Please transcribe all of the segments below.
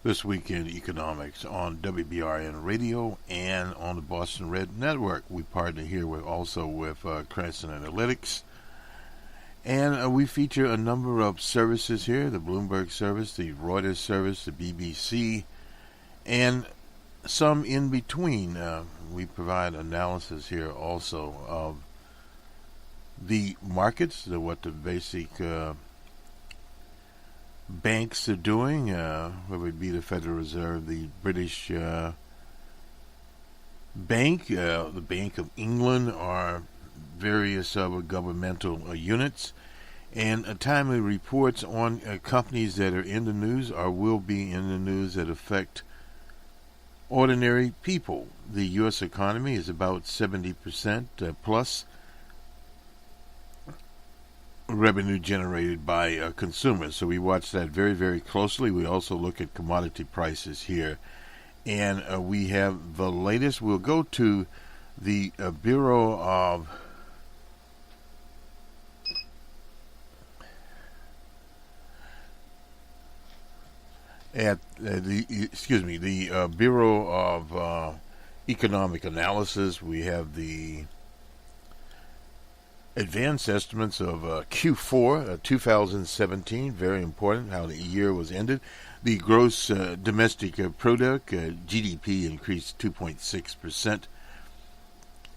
This Week in Economics on WBRN Radio and on the Bostonred Network. We partner here with Cranston Analytics. And we feature a number of services here, the Bloomberg service, the Reuters service, the BBC, and some in between. We provide analysis here also of the markets, what the basic banks are doing, whether it be the Federal Reserve, the British Bank, the Bank of England, or various other governmental units, and timely reports on companies that are in the news or will be in the news that affect ordinary people. The U.S. economy is about 70% plus revenue generated by consumers. So we watch that very, very closely. We also look at commodity prices here. And we have the latest. We'll go to the Bureau of the Bureau of Economic Analysis. We have the advanced estimates of Q4 2017, very important how the year was ended. The gross domestic product, GDP, increased 2.6%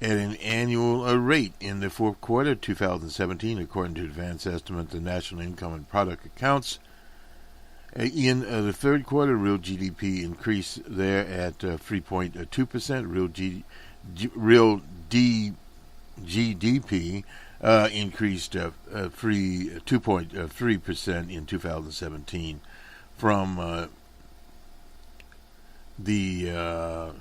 at an annual rate in the fourth quarter 2017, according to advanced estimate, the national income and product accounts. In the third quarter, real GDP increased there at 3.2%. Real GDP increased 2.3% in 2017 from the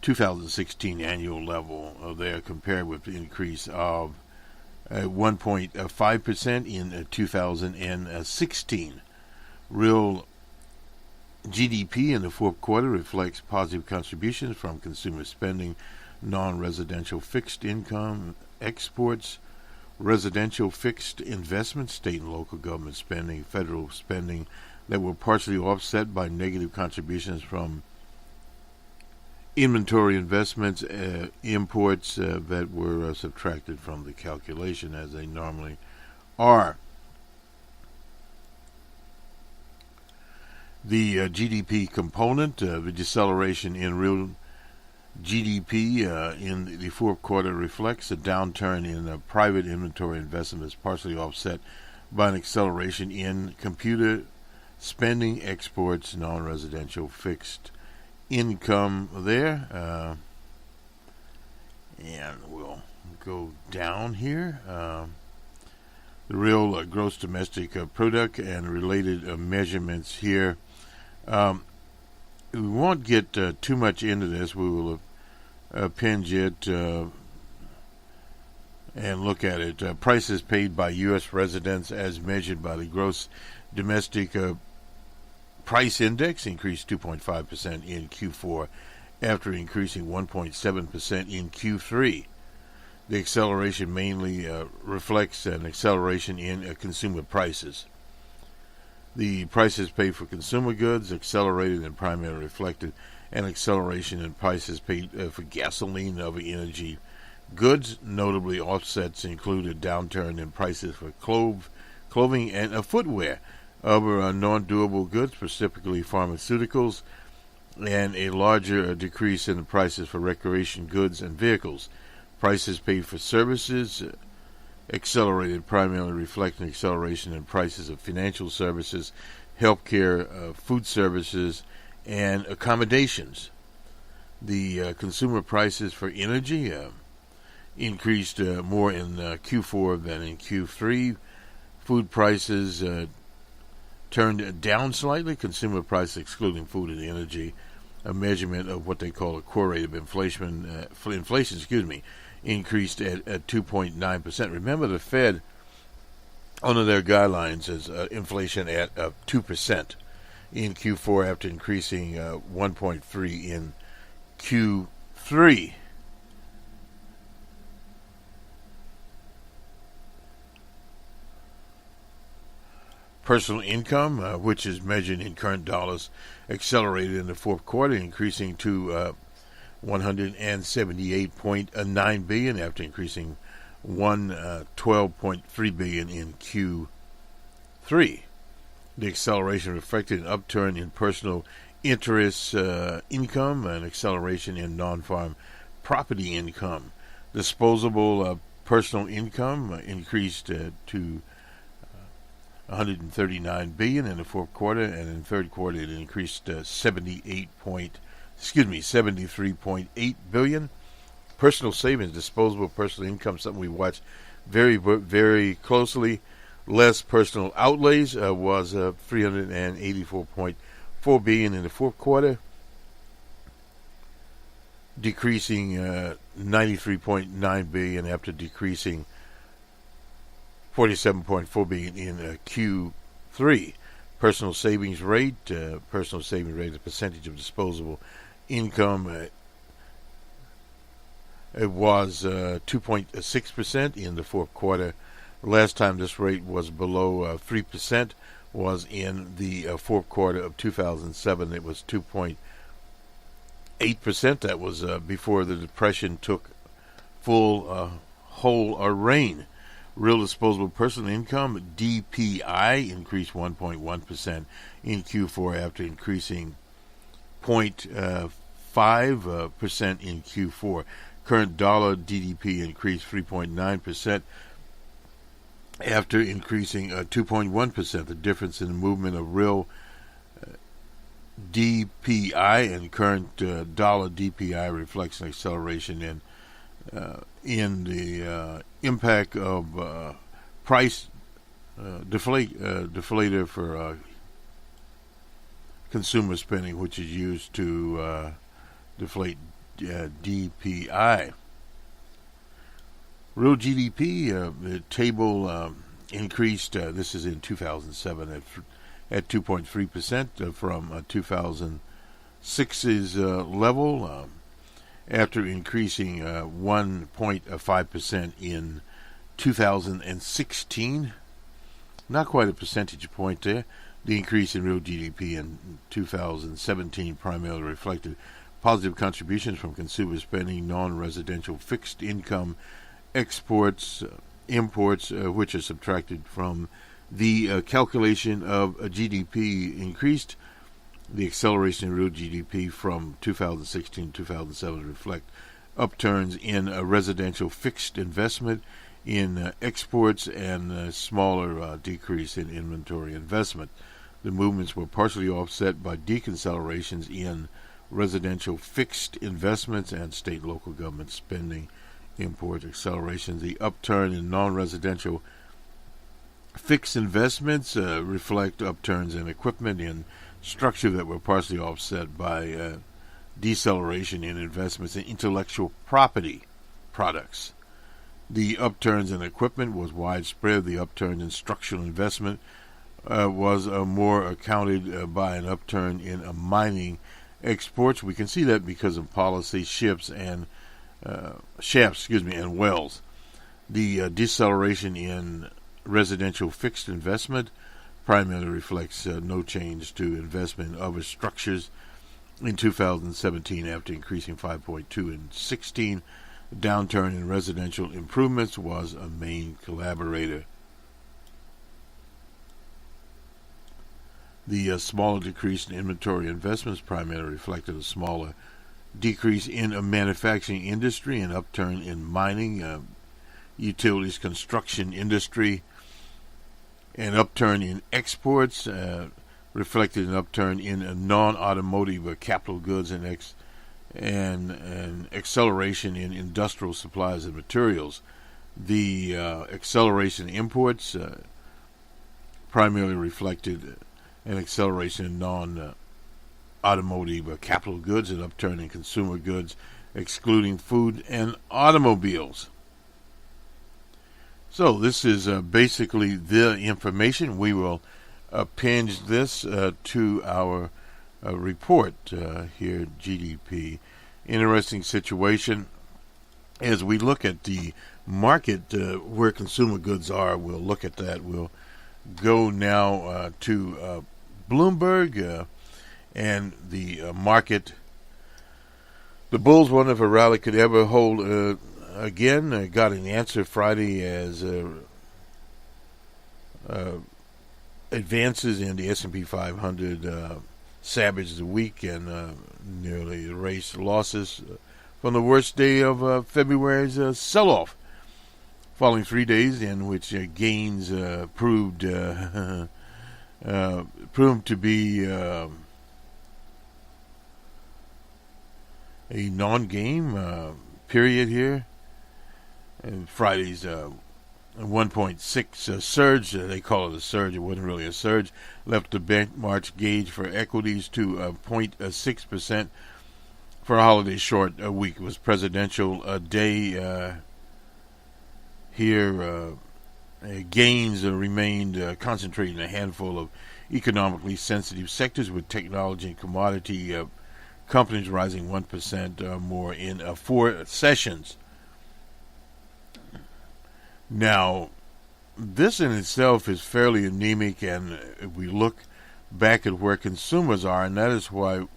2016 annual level there, compared with the increase of 1.5% in 2016. Real GDP in the fourth quarter reflects positive contributions from consumer spending, non-residential fixed income, exports, residential fixed investments, state and local government spending, federal spending that were partially offset by negative contributions from inventory investments, imports that were subtracted from the calculation as they normally are. The GDP component, the deceleration in real GDP in the fourth quarter reflects a downturn in private inventory investment, partially offset by an acceleration in computer spending, exports, non-residential fixed income there. And we'll go down here. The real gross domestic product and related measurements here. We won't get too much into this. We will pinch it and look at it. Prices paid by U.S. residents as measured by the gross domestic price index increased 2.5% in Q4 after increasing 1.7% in Q3. The acceleration mainly reflects an acceleration in consumer prices. The prices paid for consumer goods accelerated and primarily reflected an acceleration in prices paid for gasoline and other energy goods. Notably, offsets include a downturn in prices for clothing and footwear. Other non-durable goods, specifically pharmaceuticals, and a larger decrease in the prices for recreation goods and vehicles. Prices paid for services accelerated, primarily reflecting acceleration in prices of financial services, healthcare, food services, and accommodations. The consumer prices for energy increased more in Q4 than in Q3. Food prices turned down slightly. Consumer prices, excluding food and energy, a measurement of what they call a core rate of inflation, increased at 2.9%. Remember, the Fed, under their guidelines, is inflation at 2% in Q4 after increasing 1.3% in Q3. Personal income, which is measured in current dollars, accelerated in the fourth quarter, increasing to $178.9 billion after increasing $112.3 billion in Q3. The acceleration reflected an upturn in personal interest income, an acceleration in non-farm property income. Disposable personal income increased to $139 billion in the fourth quarter, and in the third quarter it increased 73.8 billion. Personal savings, disposable personal income, something we watch very, very closely. Less personal outlays was $384.4 billion in the fourth quarter, decreasing $93.9 billion after decreasing $47.4 billion in Q3. Personal savings rate, the percentage of disposable income, it was 2.6% in the fourth quarter. Last time this rate was below 3% was in the fourth quarter of 2007. It was 2.8%. That was before the Depression took full reign. Real disposable personal income, DPI, increased 1.1% in Q4 after increasing 0.5% in Q4. Current dollar DDP increased 3.9% after increasing 2.1%. The difference in the movement of real DPI and current dollar DPI reflects an acceleration in the impact of price deflator for consumer spending, which is used to deflate DPI. Real GDP, the table increased, this is in 2007, at 2.3% from 2006's level, after increasing 1.5% in 2016. Not quite a percentage point there. The increase in real GDP in 2017 primarily reflected positive contributions from consumer spending, non-residential fixed income, exports, imports, which are subtracted from the calculation of a GDP, increased. The acceleration in real GDP from 2016 to 2007 reflect upturns in residential fixed investment, in exports, and a smaller decrease in inventory investment. The movements were partially offset by decelerations in residential fixed investments and state and local government spending. Import acceleration. The upturn in non-residential fixed investments reflect upturns in equipment and structure that were partially offset by deceleration in investments in intellectual property products. The upturns in equipment was widespread. The upturn in structural investment was more accounted by an upturn in mining exports. We can see that because of policy shafts and wells. The deceleration in residential fixed investment primarily reflects no change to investment in other structures in 2017 after increasing 5.2 in 16. The downturn in residential improvements was a main collaborator. The smaller decrease in inventory investments primarily reflected a smaller decrease in a manufacturing industry, an upturn in mining, utilities, construction industry, an upturn in exports, reflected an upturn in non-automotive capital goods and an acceleration in industrial supplies and materials. The acceleration in imports primarily reflected an acceleration in non-automotive capital goods, an upturn in consumer goods, excluding food and automobiles. So this is basically the information. We will append this to our report here, GDP. Interesting situation. As we look at the market where consumer goods are, we'll look at that. We'll go now to Bloomberg and the market. The bulls wonder if a rally could ever hold again. Got an answer Friday as advances in the S&P 500 savaged the week and nearly erased losses from the worst day of February's sell-off, following 3 days in which gains proved to be a non-game period here. And Friday's 1.6 surge, they call it a surge, it wasn't really a surge, left the benchmark gauge for equities to 0.6% for a holiday short week. It was presidential day here. Gains remained concentrated in a handful of economically sensitive sectors, with technology and commodity companies rising 1% or more in 4 sessions. Now, this in itself is fairly anemic, and if we look back at where consumers are, and that is where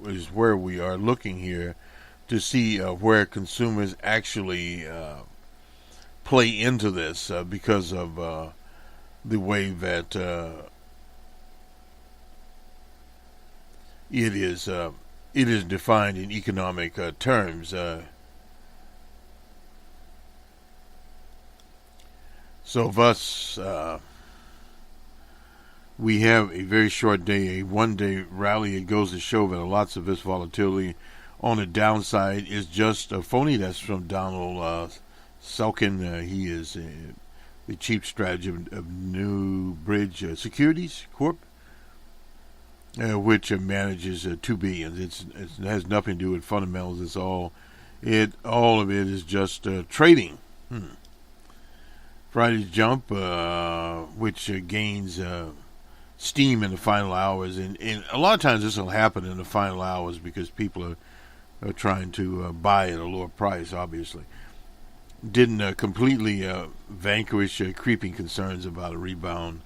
we are looking here to see where consumers actually play into this because of the way that it is defined in economic terms. So thus, we have a very short day, a one-day rally. It goes to show that lots of this volatility on the downside is just a phony. That's from Donald Selkin. He is the chief strategist of New Bridge Securities Corp, which manages $2 billion. It has nothing to do with fundamentals. It's all of it is just trading. Friday's jump, which gains steam in the final hours, and a lot of times this will happen in the final hours because people are trying to buy at a lower price, obviously. Didn't completely vanquish creeping concerns about a rebound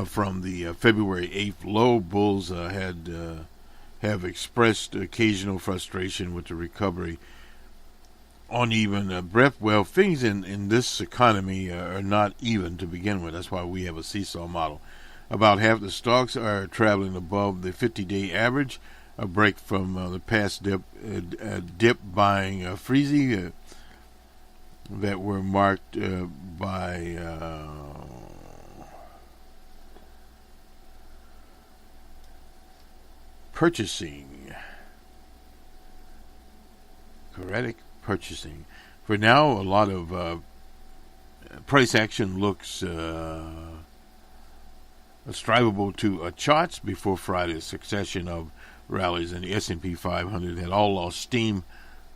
from the February 8th low. Bulls have expressed occasional frustration with the recovery. Uneven breadth. Well, things in this economy are not even to begin with. That's why we have a seesaw model. About half the stocks are traveling above the 50-day average, a break from the past dip buying freezy that were marked by purchasing. Correct. Purchasing. For now, a lot of price action looks strivable to charts before Friday's succession of rallies, and the S&P 500 had all lost steam.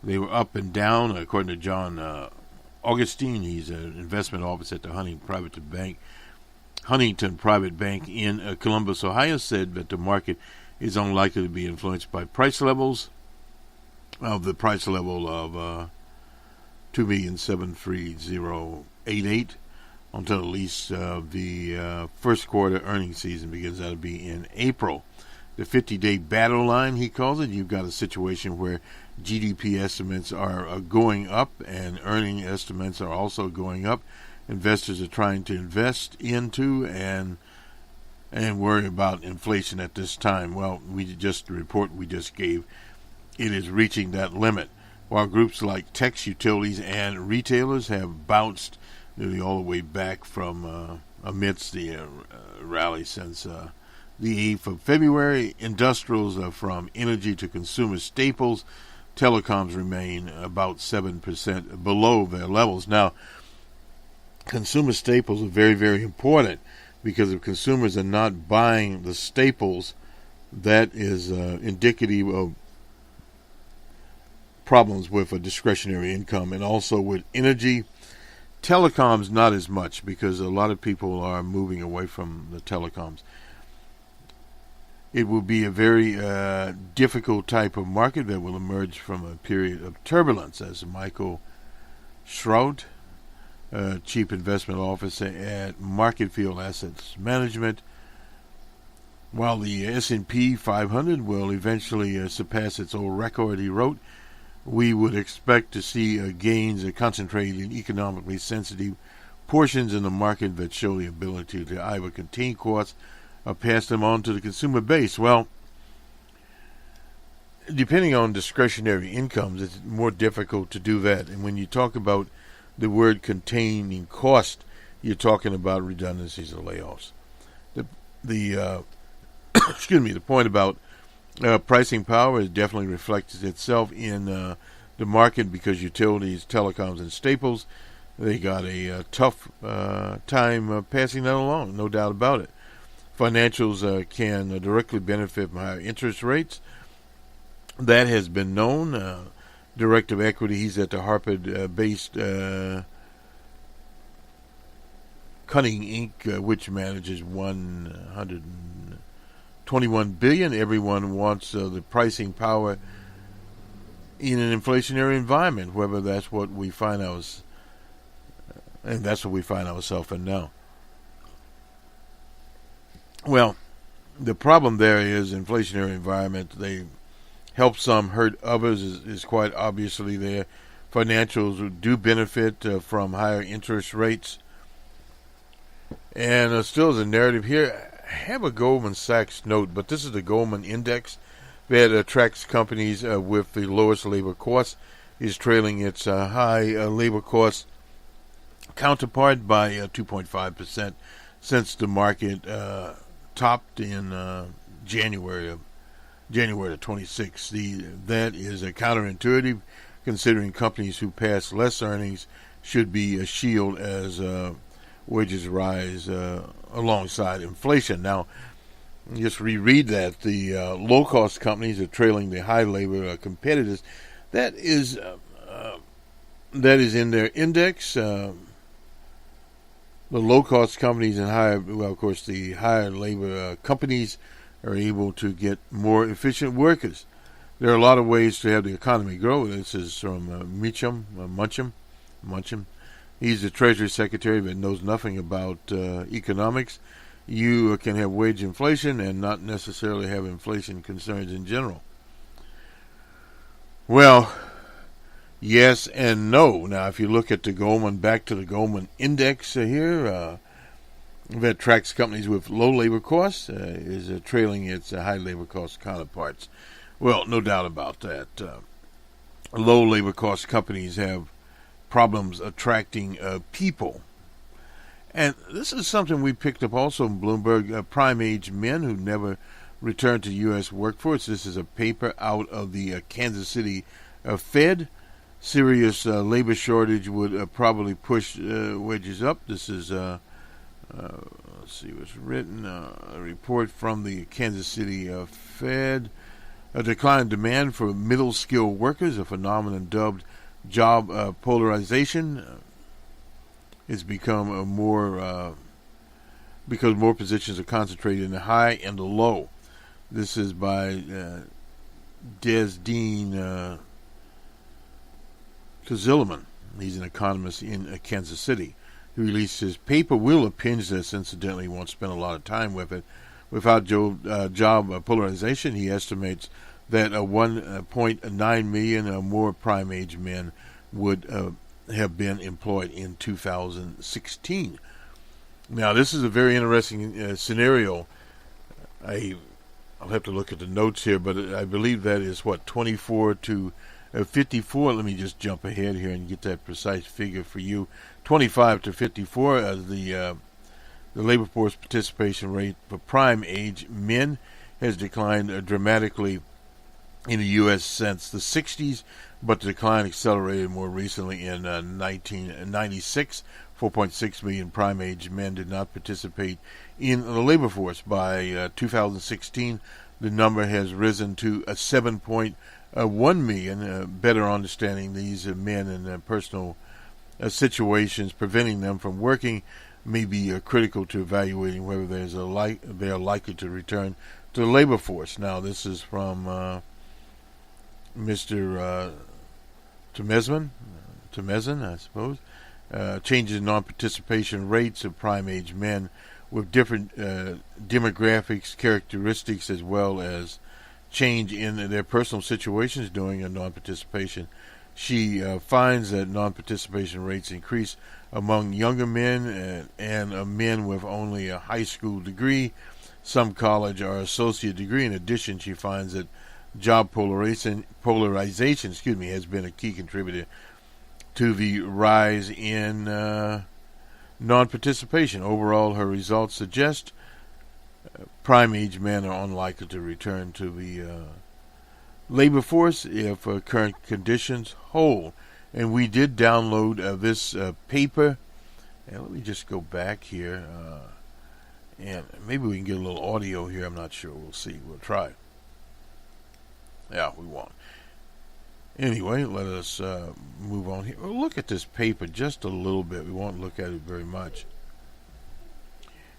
They were up and down, according to John Augustine. He's an investment officer at the Huntington Private Bank in Columbus, Ohio, said that the market is unlikely to be influenced by price levels of the price level of 2,730,88 until at least the first quarter earnings season begins. That'll be in April. The 50-day battle line, he calls it. You've got a situation where GDP estimates are going up and earning estimates are also going up. Investors are trying to invest into and worry about inflation at this time. Well, the report we just gave, it is reaching that limit. While groups like techs, utilities, and retailers have bounced nearly all the way back from amidst the rally since the 8th of February, industrials from energy to consumer staples, telecoms remain about 7% below their levels. Now, consumer staples are very, very important because if consumers are not buying the staples, that is indicative of problems with a discretionary income, and also with energy. Telecoms not as much because a lot of people are moving away from the telecoms. It will be a very difficult type of market that will emerge from a period of turbulence, as Michael Schrout Chief Investment Officer at Marketfield Assets Management. While the S&P 500 will eventually surpass its old record, he wrote, we would expect to see gains concentrated in economically sensitive portions in the market that show the ability to either contain costs or pass them on to the consumer base. Well, depending on discretionary incomes, it's more difficult to do that. And when you talk about the word containing cost, you're talking about redundancies or layoffs. The excuse me, the point about pricing power is definitely reflects itself in the market because utilities, telecoms, and staples, they got a tough time passing that along, no doubt about it. Financials can directly benefit from higher interest rates. That has been known. Director of Equity, he's at the Harvard-based Cunning Inc., which manages $121 billion. Everyone wants the pricing power in an inflationary environment, whether that's what we find ourselves, and that's what we find ourselves in now. Well, the problem there is inflationary environment. They help some, hurt others is quite obviously there. Financials do benefit from higher interest rates. And still as a narrative here, I have a Goldman Sachs note, but this is the Goldman Index that tracks companies with the lowest labor costs, is trailing its high labor cost counterpart by 2.5% since the market topped in January of 26th. That is counterintuitive, considering companies who pass less earnings should be a shield as wages rise alongside inflation. Now, just reread that. The low-cost companies are trailing the high labor competitors. That is in their index. The low-cost companies and of course, the higher labor companies are able to get more efficient workers. There are a lot of ways to have the economy grow. This is from Muncham. He's the Treasury Secretary but knows nothing about economics. You can have wage inflation and not necessarily have inflation concerns in general. Well, yes and no. Now, if you look at back to the Goldman Index here, that tracks companies with low labor costs, is trailing its high labor cost counterparts. Well, no doubt about that. Low labor cost companies have problems attracting people. And this is something we picked up also in Bloomberg, prime age men who never returned to U.S. workforce. This is a paper out of the Kansas City Fed. Serious labor shortage would probably push wages up. This is, let's see what's written, a report from the Kansas City Fed. A decline in demand for middle-skilled workers, a phenomenon dubbed job polarization, has become because more positions are concentrated in the high and the low. This is by Dean Zilliman. He's an economist in Kansas City. He released his paper. We'll append this, incidentally. He won't spend a lot of time with it. Without job polarization, he estimates that 1.9 million more prime age men would have been employed in 2016. Now, this is a very interesting scenario. I'll have to look at the notes here, but I believe that is 24 to 54. Let me just jump ahead here and get that precise figure for you. 25 to 54 as the labor force participation rate for prime age men has declined dramatically in the U.S. since the 60s, but the decline accelerated more recently in 1996. 4.6 million prime age men did not participate in the labor force. By 2016, the number has risen to 7.1 million. Better understanding these men and personal situations preventing them from working may be critical to evaluating whether they are likely to return to the labor force. Now, this is from Mr. Temezman, I suppose. changes in non-participation rates of prime-age men with different demographics, characteristics, as well as change in their personal situations during a non-participation. She finds that non-participation rates increase among younger men and men with only a high school degree, some college or associate degree. In addition, she finds that job polarization has been a key contributor to the rise in non-participation. Overall, her results suggest prime-age men are unlikely to return to the labor force if current conditions hold. And we did download this paper. And let me just go back here. And maybe we can get a little audio here. I'm not sure. We'll see. We'll try. Yeah, we won't. Anyway, let us move on here. We'll look at this paper just a little bit. We won't look at it very much.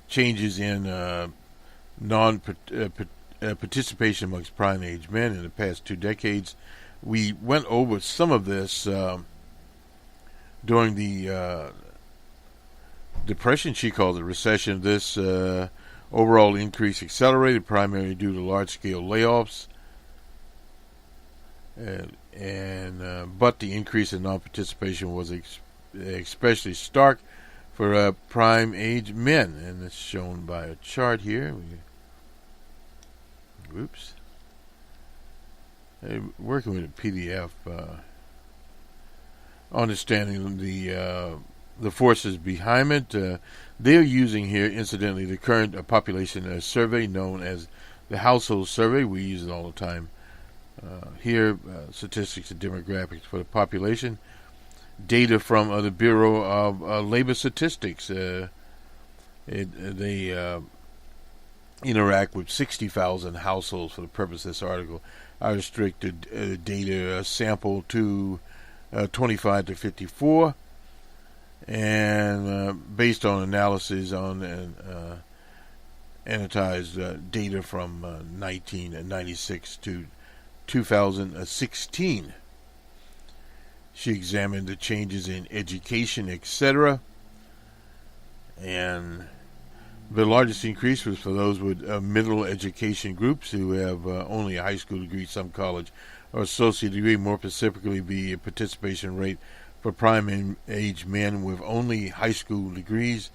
Changes in participation amongst prime-age men in the past 2 decades. We went over some of this during the Depression. She called it recession. This overall increase accelerated primarily due to large-scale layoffs. But the increase in non-participation was especially stark for prime-age men, and it's shown by a chart here. Working with a PDF, understanding the forces behind it. They're using here, incidentally, the current population survey known as the household survey. We use it all the time. Here, statistics and demographics for the population. Data from the Bureau of Labor Statistics. They interact with 60,000 households for the purpose of this article. I restricted data sample to 25 to 54, and based on analysis on annotated data from 1996 to 2016. She examined the changes in education, etc. And the largest increase was for those with middle education groups who have only a high school degree, some college, or associate degree. More specifically, the participation rate for prime-age men with only high school degrees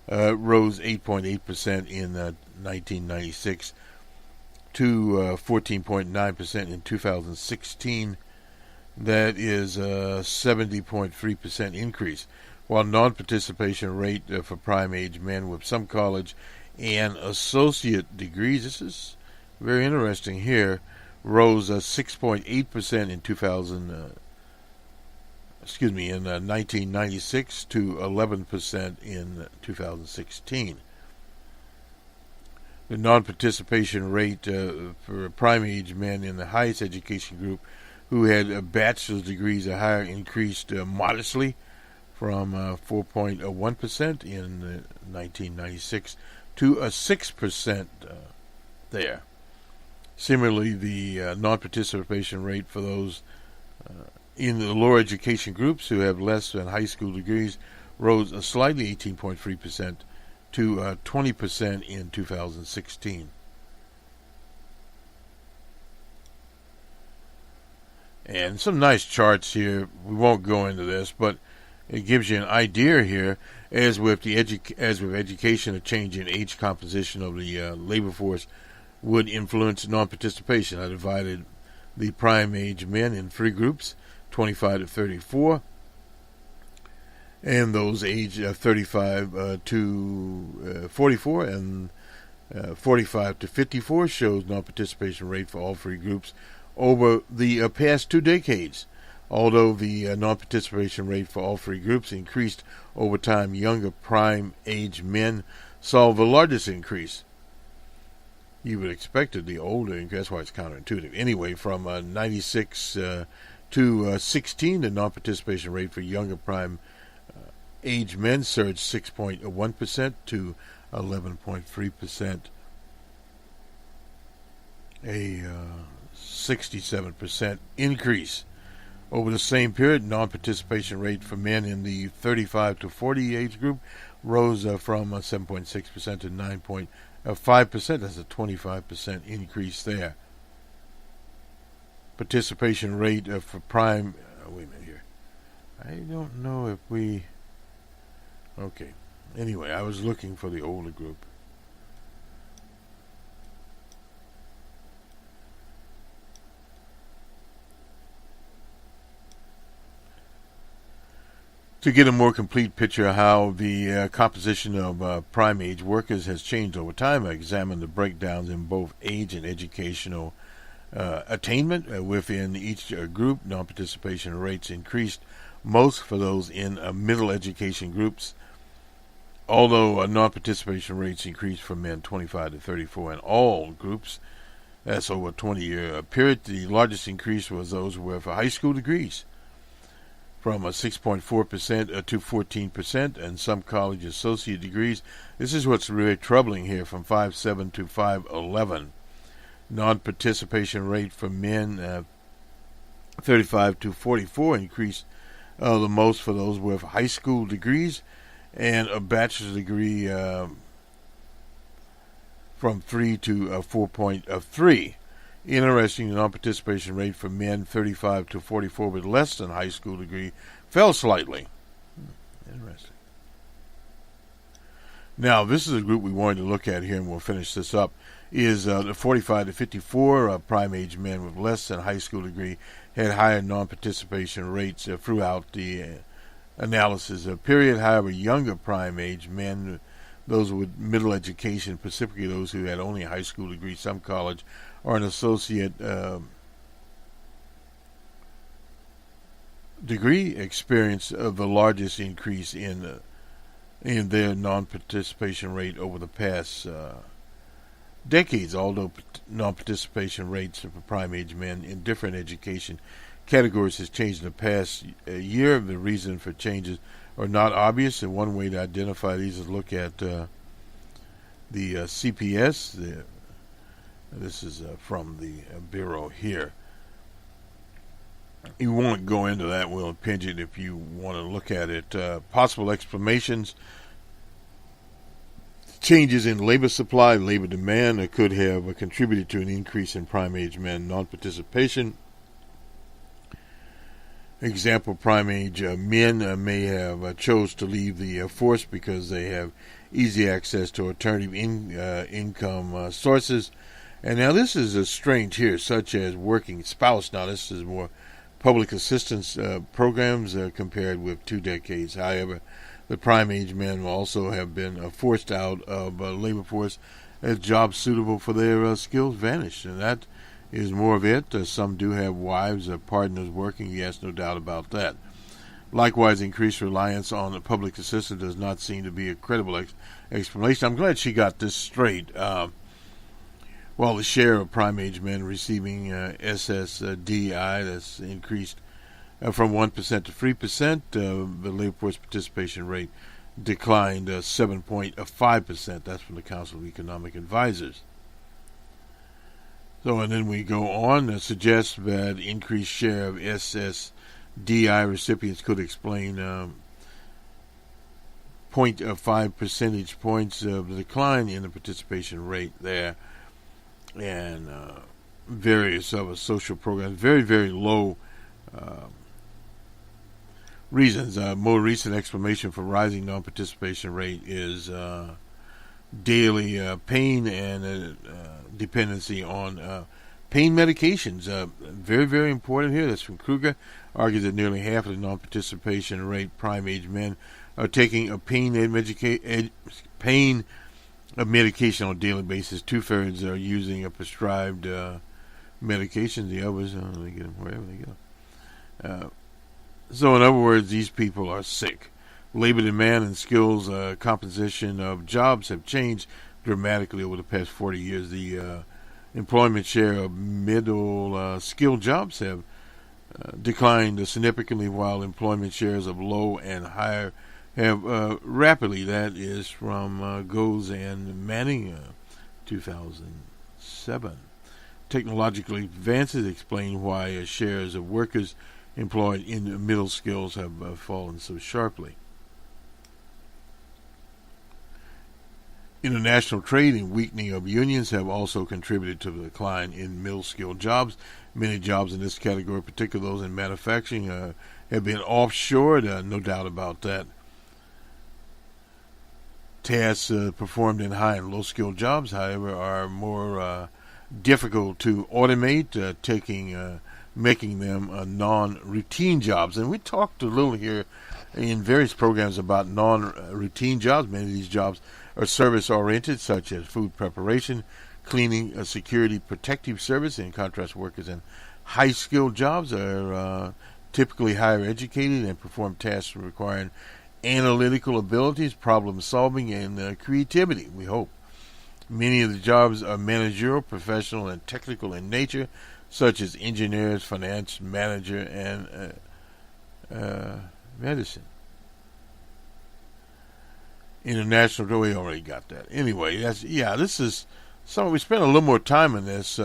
rose 8.8% in 1996 to 14.9% in 2016. That is a 70.3% increase. While non-participation rate for prime-age men with some college and associate degrees, this is very interesting here, rose 6.8% in 1996 to 11% in 2016. The non-participation rate for prime-age men in the highest education group who had bachelor's degrees or higher increased modestly from 4.1% in 1996 to 6% there. Similarly, the non-participation rate for those in the lower education groups who have less than high school degrees rose slightly, 18.3%, to 20% in 2016. And some nice charts here. We won't go into this, but it gives you an idea here. As with education, a change in age composition of the labor force would influence non-participation. I divided the prime-age men in 3 groups, 25 to 34, and those aged 35 to 44, and 45 to 54 shows non-participation rate for all 3 groups over the past 2 decades. Although the non-participation rate for all 3 groups increased over time, younger prime-age men saw the largest increase. You would expect the older increase. That's why it's counterintuitive. Anyway, from 96 to 16, the non-participation rate for younger prime-age men surged 6.1% to 11.3%. A 67% increase Over the same period, non-participation rate for men in the 35 to 40 age group rose from 7.6% to 9.5%. That's a 25% increase there. Participation rate for prime... wait a minute here. I don't know if we... Okay. Anyway, I was looking for the older group. To get a more complete picture of how the composition of prime age workers has changed over time, I examined the breakdowns in both age and educational attainment. Within each group, non-participation rates increased most for those in middle education groups, although non-participation rates increased for men 25 to 34 in all groups. That's over a 20-year period. The largest increase was those with high school degrees, from 6.4% to 14%, and some college associate degrees. This is what's really troubling here, from 5.7 to 5.11. Non-participation rate for men 35 to 44 increased the most for those with high school degrees and a bachelor's degree from 3 to 4.3. Interesting, the non-participation rate for men 35 to 44 with less than high school degree fell slightly. Interesting. Now, this is a group we wanted to look at here, and we'll finish this up, is the 45 to 54 prime age men with less than high school degree had higher non-participation rates throughout the analysis period. However, younger prime age men, those with middle education, specifically those who had only a high school degree, some college, or an associate degree, experienced the largest increase in their non-participation rate over the past decades. Although non-participation rates for prime age men in different education categories has changed in the past year, the reason for changes are not obvious, and one way to identify these is look at the CPS. This is from the Bureau here. You won't go into that. We'll impinge it if you want to look at it. Possible explanations. Changes in labor supply, labor demand could have contributed to an increase in prime age men non-participation. Example, prime age men may have chose to leave the force because they have easy access to alternative income sources. And now this is strange here, such as working spouse. Now this is more public assistance programs compared with 2 decades. However, the prime age men will also have been forced out of labor force as jobs suitable for their skills vanished. And that is more of it. Some do have wives or partners working, yes, no doubt about that. Likewise, increased reliance on the public assistance does not seem to be a credible explanation. I'm glad she got this straight. While the share of prime age men receiving SSDI that's increased from 1% to 3%, the labor force participation rate declined 7.5%. That's from the Council of Economic Advisors. So, and then we go on to suggest that increased share of SSDI recipients could explain 0.5 percentage points of the decline in the participation rate there, and various other social programs. Very, very low reasons. More recent explanation for rising non-participation rate is daily pain and dependency on pain medications. Very, very important here. That's from Kruger. Argues that nearly half of the non-participation rate prime age men are taking a pain medication on a daily basis. 2/3 are using a prescribed medication. The others, they get them wherever they go. So in other words, these people are sick. Labor demand and skills composition of jobs have changed dramatically over the past 40 years. The employment share of middle skilled jobs have declined significantly, while employment shares of low and higher have rapidly. That is from Goes and Manning, 2007. Technological advances explain why shares of workers employed in middle skills have fallen so sharply. International trade and weakening of unions have also contributed to the decline in middle-skilled jobs. Many jobs in this category, particularly those in manufacturing, have been offshored, no doubt about that. Tasks performed in high and low-skilled jobs, however, are more difficult to automate, making them non-routine jobs. And we talked a little here in various programs about non-routine jobs. Many of these jobs are service-oriented, such as food preparation, cleaning, security, protective service. In contrast, workers in high-skilled jobs are typically higher educated and perform tasks requiring analytical abilities, problem-solving, and creativity, we hope. Many of the jobs are managerial, professional, and technical in nature, such as engineers, finance, manager, and medicine. International, we already got that. Anyway, this is something we spent a little more time on this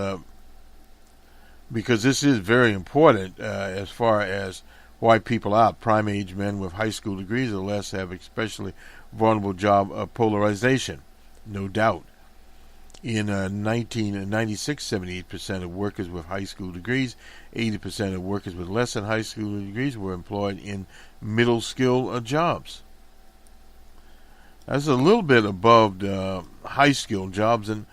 because this is very important as far as why people out. Prime-age men with high school degrees or less have especially vulnerable job polarization, no doubt. In 1996, 78% of workers with high school degrees, 80% of workers with less than high school degrees were employed in middle-skill jobs. That's a little bit above the high-skill jobs, and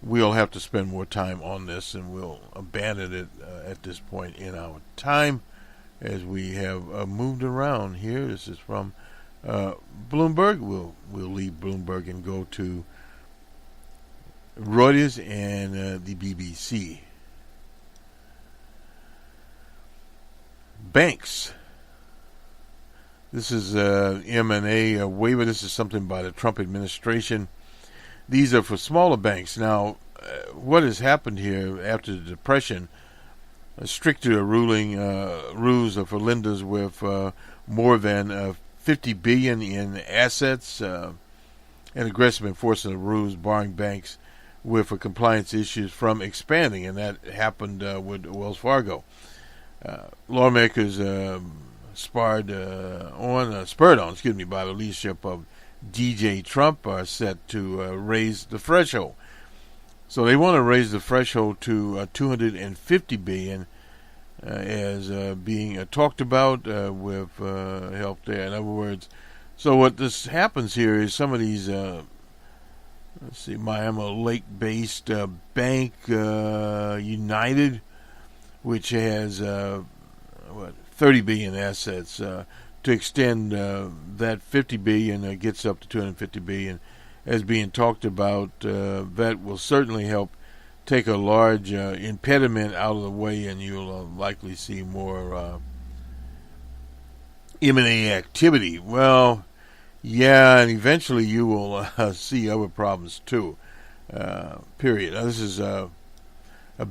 we'll have to spend more time on this, and we'll abandon it at this point in our time as we have moved around here. This is from Bloomberg. We'll leave Bloomberg and go to Reuters and the BBC. Banks. This is M&A waiver. This is something by the Trump administration. These are for smaller banks. Now, what has happened here after the Depression, a stricter rules for lenders with more than $50 billion in assets, and aggressive enforcement of rules barring banks with compliance issues from expanding, and that happened with Wells Fargo. Lawmakers spurred on by the leadership of DJ Trump are set to raise the threshold. So they want to raise the threshold to $250 billion as being talked about with help there. In other words, so what this happens here is some of these, Miami Lake-based bank, United, which has $30 billion assets, to extend that $50 billion gets up to $250 billion, as being talked about. That will certainly help take a large impediment out of the way, and you'll likely see more M&A activity. Well, yeah, and eventually you will see other problems too. Period. Now, this is a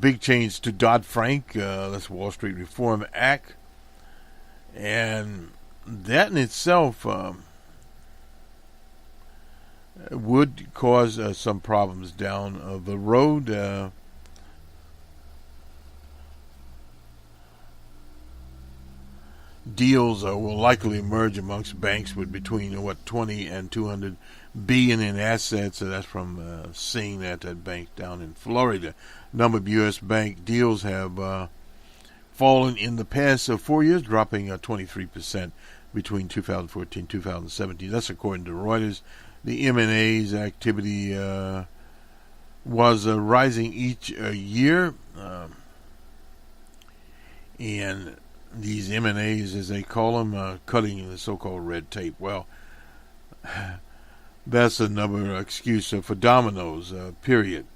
big change to Dodd-Frank, that's Wall Street Reform Act, and that in itself would cause some problems down the road. Deals will likely emerge amongst banks with between 20 and 200 billion in assets. So that's from seeing that bank down in Florida. Number of U.S. bank deals have fallen in the past 4 years, dropping 23% between 2014 and 2017. That's according to Reuters. The M&A's activity was rising each year, and these M&A's, as they call them, cutting the so-called red tape. Well, that's another excuse for dominoes, period.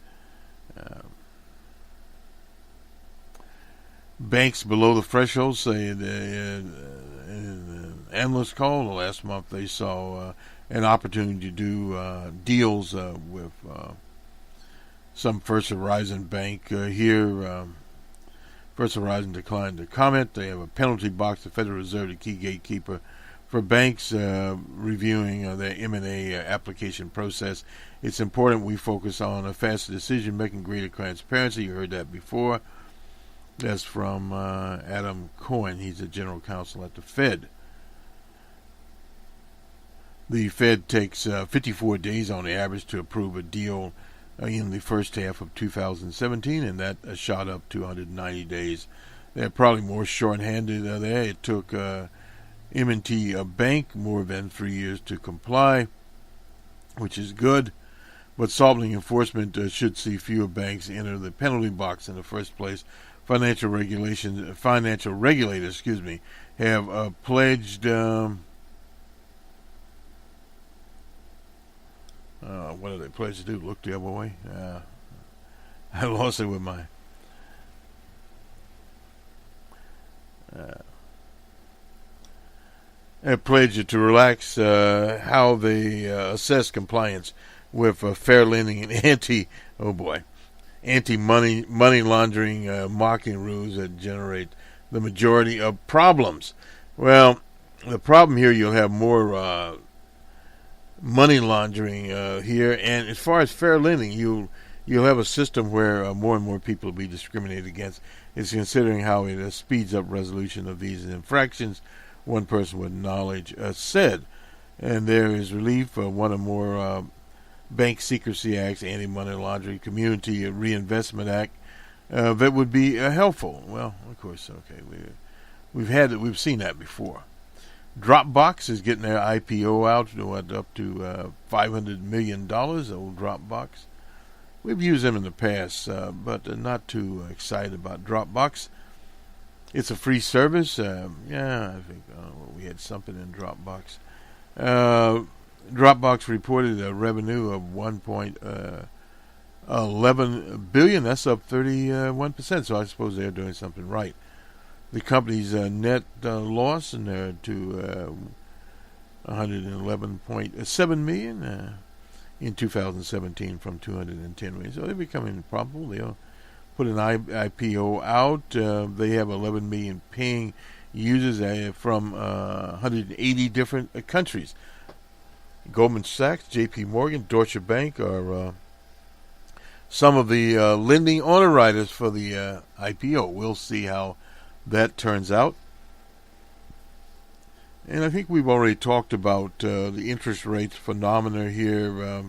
Banks below the threshold say in an analyst call last month they saw an opportunity to do deals with some First Horizon bank here. First Horizon declined to comment. They have a penalty box, the Federal Reserve, the key gatekeeper for banks reviewing their M&A application process. It's important we focus on a faster decision-making, greater transparency. You heard that before. That's from Adam Cohen. He's a general counsel at the Fed. The Fed takes 54 days on average to approve a deal in the first half of 2017, and that shot up to 190 days. They're probably more short-handed there. It took M&T Bank more than 3 years to comply, which is good. But softening enforcement should see fewer banks enter the penalty box in the first place. Financial regulators, have pledged. What did they pledge to do? Look the other way. I lost it with my. A pledge to relax how they assess compliance with fair lending and anti-money laundering marketing rules that generate the majority of problems. Well, the problem here, you'll have more money laundering here, and as far as fair lending, you'll have a system where more and more people will be discriminated against. It's considering how it speeds up resolution of these infractions. One person with knowledge said, and there is relief for one or more Bank Secrecy Acts, Anti-Money Laundering, Community Reinvestment Act that would be helpful. Well, of course, okay, we've seen that before. Dropbox is getting their IPO out, up to $500 million. Old Dropbox. We've used them in the past, but not too excited about Dropbox. It's a free service. I think we had something in Dropbox. Dropbox reported a revenue of $1.11 billion. That's up 31%. So I suppose they're doing something right. The company's net loss to $111.7 million in 2017 from $210 million. So they're becoming profitable. They'll put an IPO out. They have 11 million paying users from 180 different countries. Goldman Sachs, J.P. Morgan, Deutsche Bank are some of the lending underwriters for the IPO. We'll see how that turns out. And I think we've already talked about the interest rates phenomena here.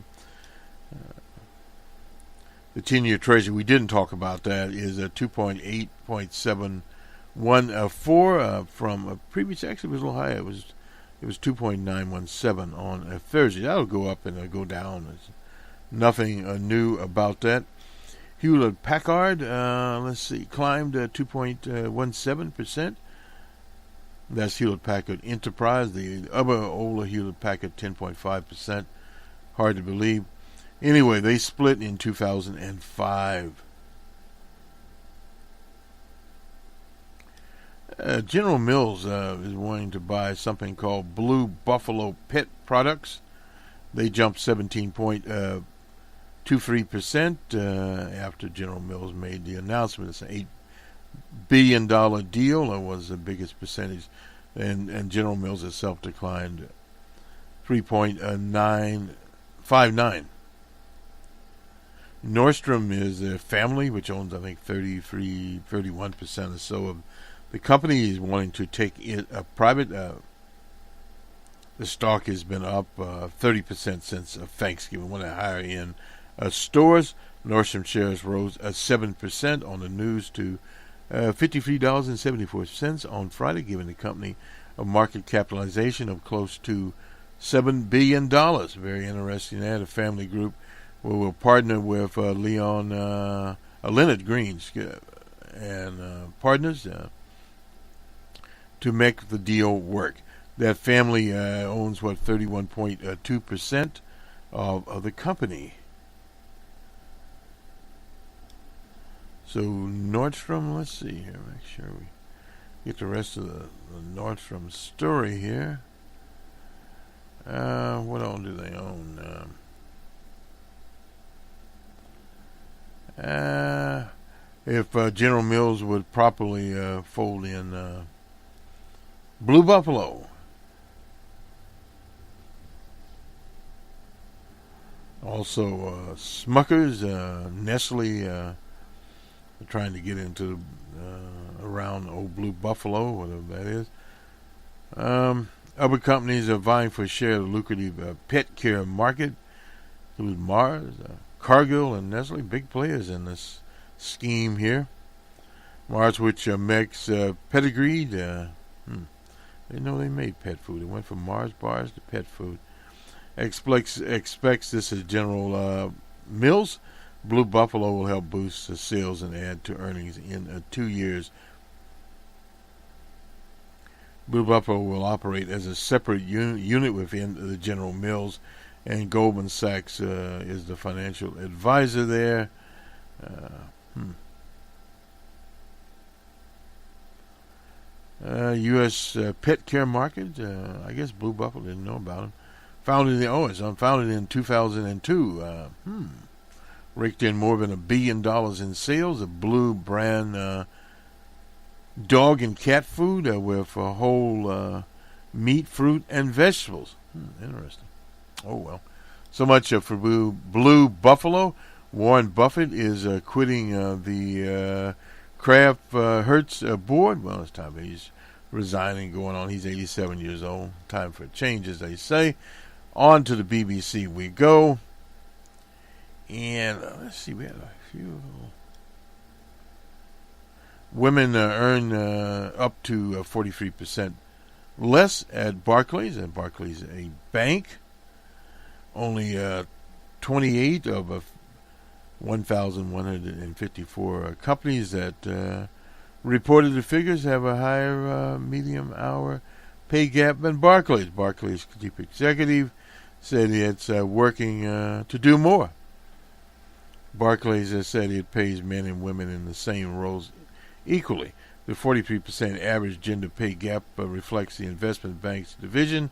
The 10-year Treasury, we didn't talk about that, is a 2.8.714 from a previous. Actually, it was a little higher. It was 2.917 on Thursday. That'll go up and go down. There's nothing new about that. Hewlett-Packard, climbed 2.17%. That's Hewlett-Packard Enterprise. The other older Hewlett-Packard, 10.5%. Hard to believe. Anyway, they split in 2005. General Mills is wanting to buy something called Blue Buffalo Pet Products. They jumped 17.23% after General Mills made the announcement. It's an $8 billion deal. It was the biggest percentage, and General Mills itself declined 3.959. Nordstrom is a family which owns, I think, 31% or so of the company. Is wanting to take it private. The stock has been up 30% since Thanksgiving. One of the higher end stores. Nordstrom shares rose 7% on the news to $53.74 on Friday, giving the company a market capitalization of close to $7 billion. Very interesting there. The family group will partner with Leonard Green and partners to make the deal work. That family owns 31.2% of the company. So Nordstrom, let's see here, make sure we get the rest of the Nordstrom story here. What all do they own? If General Mills would properly fold in Blue Buffalo. Also Smuckers, Nestle trying to get into around Old Blue Buffalo, whatever that is. Other companies are vying for a share of the lucrative pet care market, including Mars, Cargill, and Nestle, big players in this scheme here. Mars, which makes pedigreed, they know they made pet food. It went from Mars bars to pet food. Expects this as General Mills. Blue Buffalo will help boost sales and add to earnings in 2 years. Blue Buffalo will operate as a separate unit within the General Mills, and Goldman Sachs is the financial advisor there. U.S. pet care market. I guess Blue Buffalo didn't know about them. Founded in 2002. Raked in more than $1 billion in sales of Blue brand dog and cat food with whole meat, fruit, and vegetables. Interesting. Oh well. So much for Blue Buffalo. Warren Buffett is quitting the Kraft Hertz board. Well, it's time he's resigning, going on. He's 87 years old. Time for a change, as they say. On to the BBC we go. And let's see, we had a few. Women earn up to 43% less at Barclays, and Barclays a bank. Only 28 of 1,154 companies that reported the figures have a higher medium hour pay gap than Barclays. Barclays chief executive said it's working to do more. Barclays has said it pays men and women in the same roles equally. The 43% average gender pay gap reflects the investment bank's division,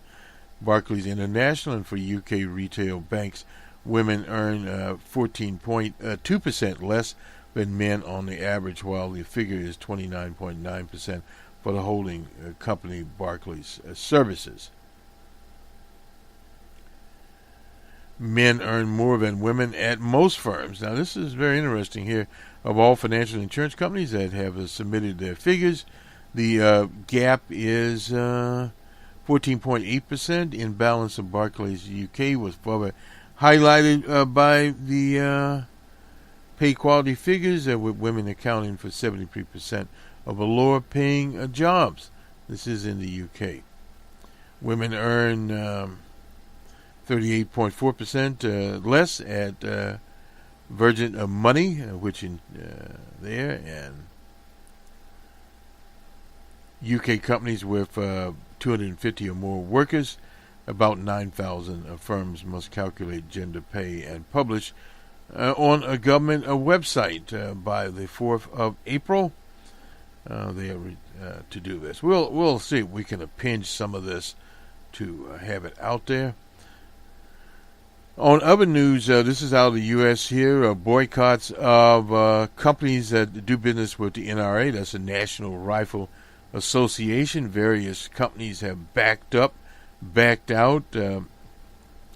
Barclays International, and for UK retail banks, women earn 14.2% less than men on the average, while the figure is 29.9% for the holding company Barclays Services. Men earn more than women at most firms. Now, this is very interesting here. Of all financial insurance companies that have submitted their figures, the gap is 14.8%. In balance of Barclays UK was further highlighted by the pay quality figures, with women accounting for 73% of the lower paying jobs. This is in the UK. Women earn 38.4% less at Virgin Money, which in there, and UK companies with 250 or more workers. About 9,000 firms must calculate gender pay and publish on a government website by the 4th of April. They are to do this. We'll see if we can append some of this to have it out there. On other news, this is out of the U.S. here, boycotts of companies that do business with the NRA, that's the National Rifle Association. Various companies have backed out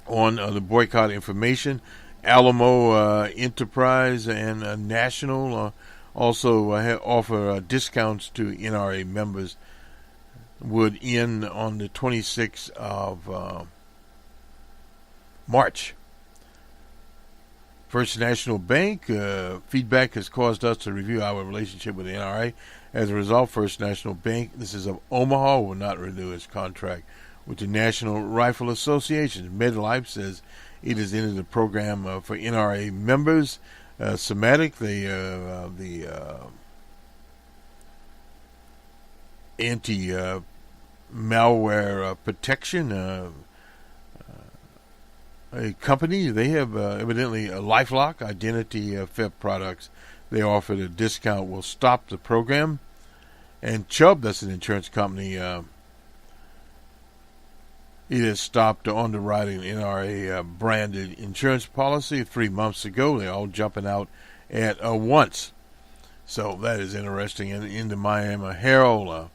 on the boycott information. Alamo Enterprise and National also offer discounts to NRA members. Would end on the 26th of March. First National Bank, feedback has caused us to review our relationship with the NRA. As a result, First National Bank, this is of Omaha, will not renew its contract with the National Rifle Association. MedLife says it has entered the program for NRA members. Somatic, the anti-malware protection a company, they have evidently a LifeLock identity theft products. They offered a discount will stop the program. And Chubb, that's an insurance company, it has stopped underwriting NRA branded insurance policy 3 months ago. They're all jumping out at once. So that is interesting. And in the Miami Herald,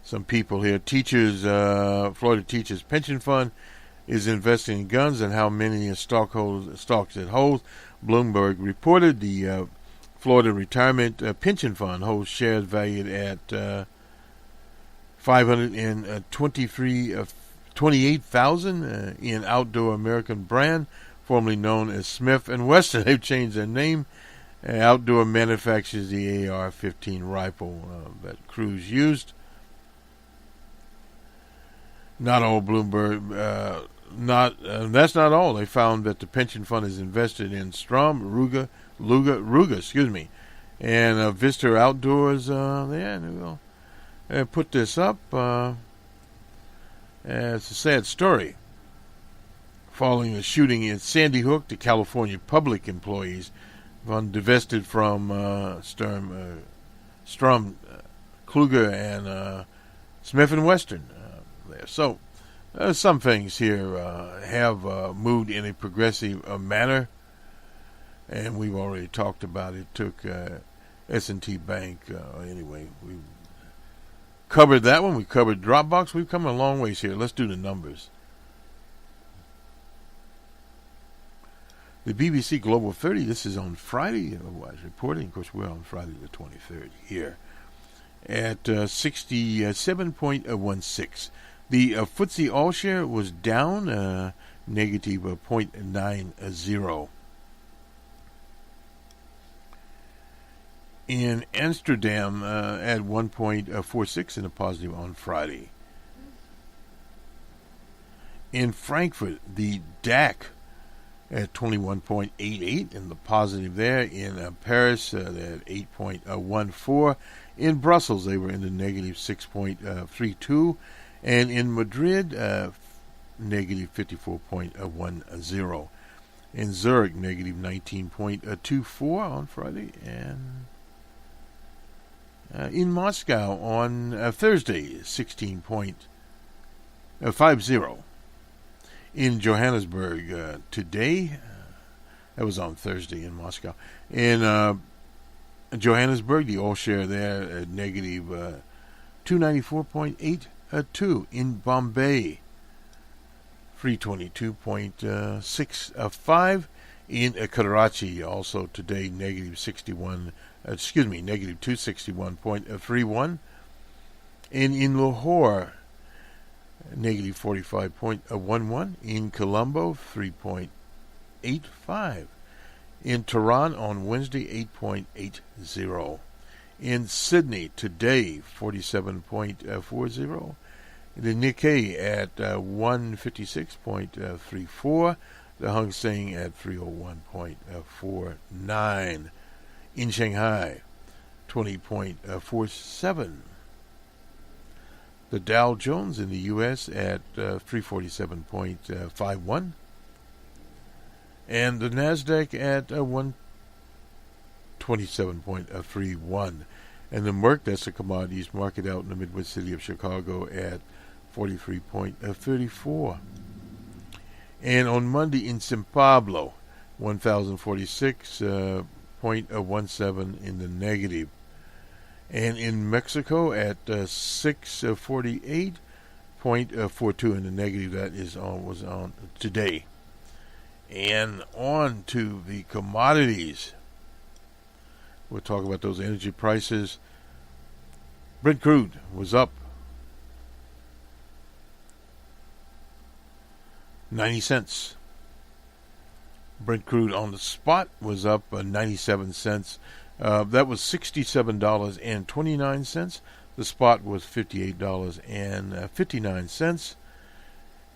some people here, Florida Teachers Pension Fund is investing in guns and how many stocks it holds. Bloomberg reported the Florida Retirement Pension Fund holds shares valued at $528,000 in Outdoor American brand, formerly known as Smith & Wesson. They've changed their name. Outdoor manufactures the AR-15 rifle that crews used. Not all Bloomberg. That's not all. They found that the pension fund is invested in Strom, Ruga, and Vista Outdoors. We'll put this up. It's a sad story. Following a shooting in Sandy Hook, the California public employees divested from Strom, Kluger, and Smith & Wesson there. So some things here have moved in a progressive manner, and we've already talked about it. Took S&T Bank. Anyway, we covered that one. We covered Dropbox. We've come a long ways here. Let's do the numbers. The BBC Global 30, this is on Friday, reporting. Of course, we're on Friday the 23rd here, at 67.16. The FTSE All-Share was down negative 0.90. In Amsterdam, at 1.46 in a positive on Friday. In Frankfurt, the DAC at 21.88 in the positive there. In Paris, they're at 8.14. In Brussels, they were in the negative 6.32. And in Madrid, negative 54.10. In Zurich, negative 19.24 on Friday. And in Moscow on Thursday, 16.50. In Johannesburg today, that was on Thursday in Moscow. In Johannesburg, the all-share there at negative 294.82. In Bombay, 322.65. In Karachi, also today, negative 261.31. And in Lahore, negative 45.11. In Colombo, 3.85. In Tehran on Wednesday, 8.80. In Sydney today, 47.40. The Nikkei at 156.34. The Hang Seng at 301.49. In Shanghai, 20.47. The Dow Jones in the U.S. at 347.51. And the NASDAQ at 127.31. And the Merck, that's the commodities market out in the Midwest city of Chicago, at 43.34. And on Monday in São Paulo, 1,046.17 in the negative. And in Mexico at 648.42 in the negative. That was on today. And on to the commodities. We'll talk about those energy prices. Brent crude was up 90 cents. Brent crude on the spot was up 97 cents. That was $67.29. The spot was $58.59.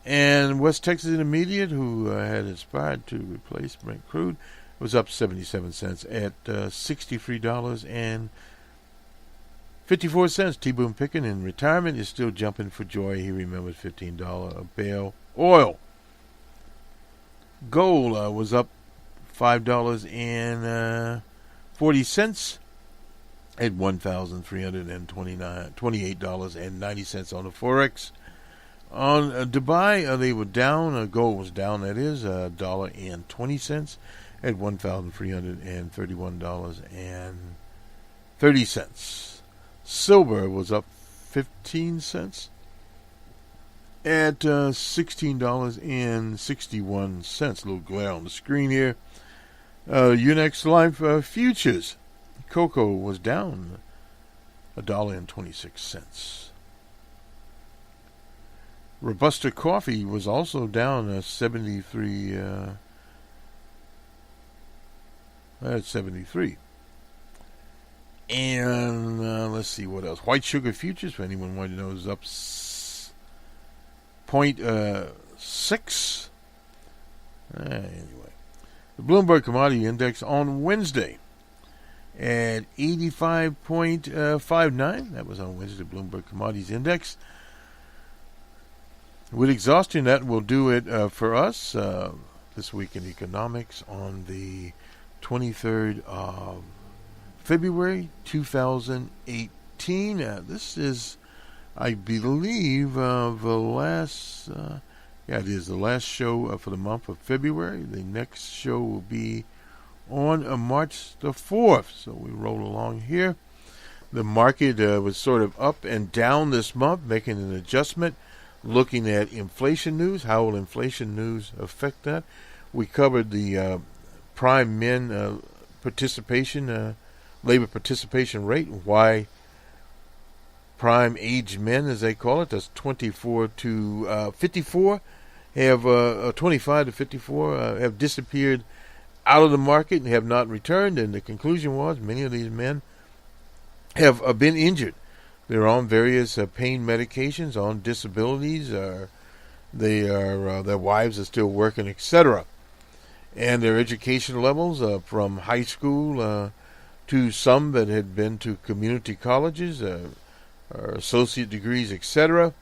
And West Texas Intermediate, who had aspired to replace Brent crude, was up 77 cents at $63.54. T-Boone Pickens in retirement is still jumping for joy. He remembers $15 a barrel oil. Gold was up $5.40 at $1,328.90 on the Forex. On Dubai, they were down. Gold was down, that is, $1.20 at $1,331.30. Silver was up 15 cents at $16.61. A little glare on the screen here. Unex Life futures cocoa was down $1.26. Robusta coffee was also down 73. That's 73. And let's see what else. White sugar futures, for anyone wanting to know, is up 0.6. Anyway, the Bloomberg Commodity Index on Wednesday at 85.59. That was on Wednesday, Bloomberg Commodities Index. With exhausting that, will do it for us this week in economics on the 23rd of February 2018. This is, I believe, the last. It is the last show for the month of February. The next show will be on March the 4th. So we roll along here. The market was sort of up and down this month, making an adjustment. Looking at inflation news, how will inflation news affect that? We covered the prime men participation, labor participation rate, why prime age men, as they call it, that's 24 to 54, have 25 to 54 have disappeared out of the market and have not returned. And the conclusion was many of these men have been injured. They're on various pain medications, on disabilities. Their wives are still working, etc. And their education levels, from high school to some that had been to community colleges, or associate degrees, etc.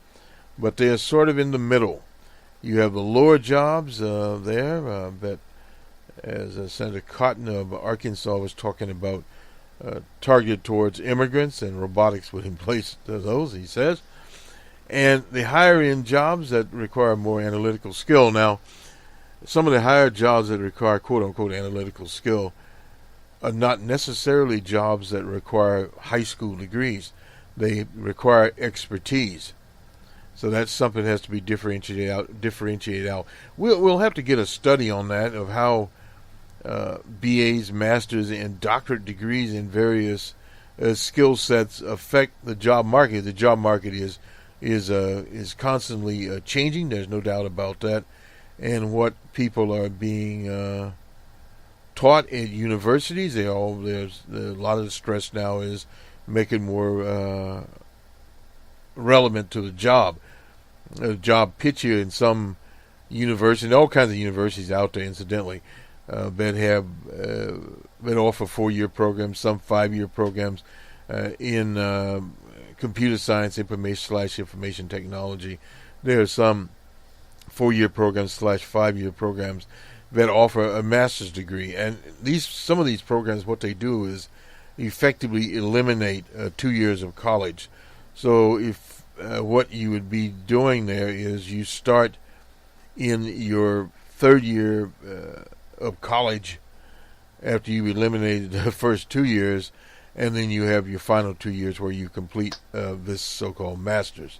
But they're sort of in the middle. You have the lower jobs there that, as Senator Cotton of Arkansas was talking about, targeted towards immigrants, and robotics would replace those, he says. And the higher end jobs that require more analytical skill. Now, some of the higher jobs that require quote-unquote analytical skill are not necessarily jobs that require high school degrees. They require expertise. So that's something that has to be differentiated out. We'll have to get a study on that, of how BAs, masters, and doctorate degrees in various skill sets affect the job market. The job market is constantly changing. There's no doubt about that. And what people are being taught at universities, there's a lot of the stress now is making more relevant to the job. Job picture in some universities, all kinds of universities out there, incidentally, that offer 4-year programs, some 5-year programs in computer science, information technology. There are some 4-year programs / 5-year programs that offer a master's degree, and some of these programs, what they do is effectively eliminate 2 years of college. So if what you would be doing there is you start in your 3rd year of college after you've eliminated the first 2 years, and then you have your final 2 years where you complete this so-called master's.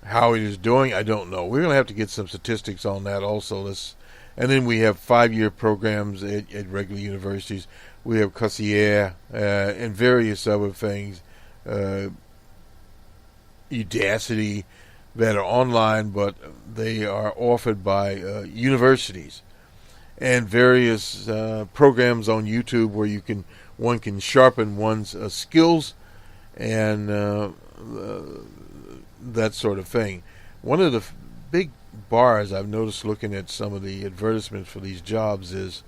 How it is doing, I don't know. We're going to have to get some statistics on that also. And then we have 5-year programs at regular universities. We have Cossier and various other things, Udacity, that are online, but they are offered by universities, and various programs on YouTube where one can sharpen one's skills and that sort of thing. One of the big bars I've noticed looking at some of the advertisements for these jobs is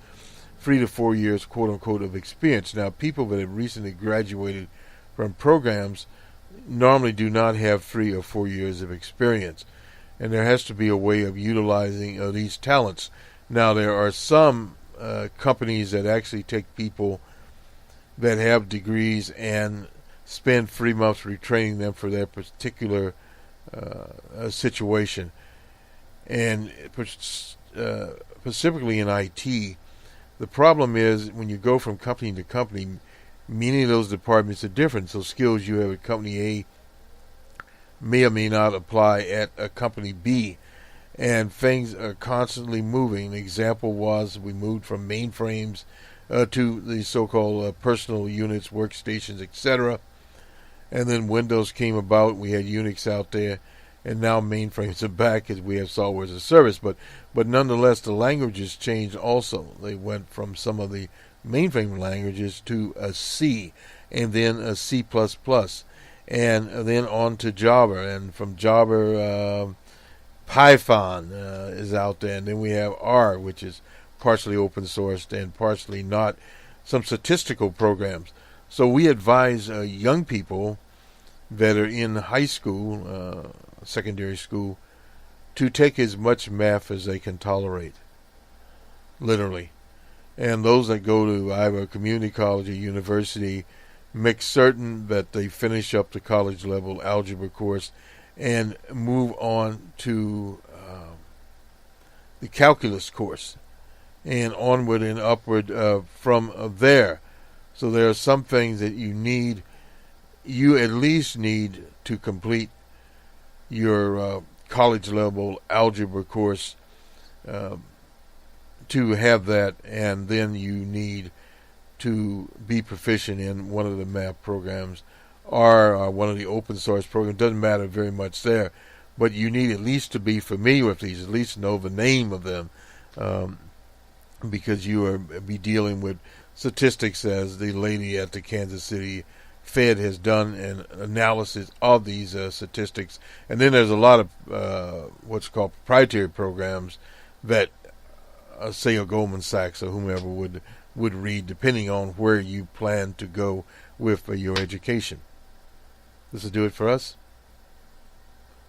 3 to 4 years, quote unquote, of experience. Now, people that have recently graduated from programs normally do not have 3 or 4 years of experience, and there has to be a way of utilizing these talents. Now, there are some companies that actually take people that have degrees and spend 3 months retraining them for their particular situation. And specifically in IT, the problem is when you go from company to company, many of those departments are different. So skills you have at company A may or may not apply at a company B. And things are constantly moving. An example was we moved from mainframes to the so-called personal units, workstations, etc. And then Windows came about. We had Unix out there, and now mainframes are back as we have software as a service. But nonetheless, the languages changed also. They went from some of the mainframe languages to a C, and then a C++, and then on to Java, and from Java, Python is out there, and then we have R, which is partially open sourced and partially not, some statistical programs. So we advise young people that are in high school, secondary school, to take as much math as they can tolerate, literally. And those that go to either a community college or university, make certain that they finish up the college level algebra course and move on to the calculus course and onward and upward from there. So there are some things that you at least need to complete your college level algebra course to have that, and then you need to be proficient in one of the math programs or one of the open source programs. Doesn't matter very much there, but you need at least to be familiar with these, at least know the name of them, because you are be dealing with statistics, as the lady at the Kansas City Fed has done an analysis of these statistics. And then there's a lot of what's called proprietary programs that say a Goldman Sachs or whomever would read, depending on where you plan to go with your education. This will do it for us.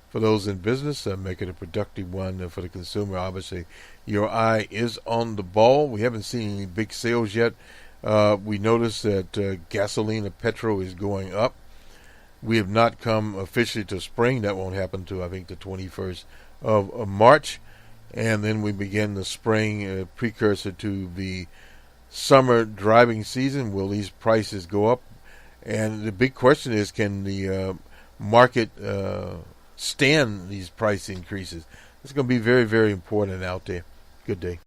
For those in business, make it a productive one. For the consumer, obviously, your eye is on the ball. We haven't seen any big sales yet. We noticed that gasoline or petrol is going up. We have not come officially to spring. That won't happen until, I think, the 21st of March. And then we begin the spring, precursor to the summer driving season. Will these prices go up? And the big question is, can the market stand these price increases? It's going to be very, very important out there. Good day.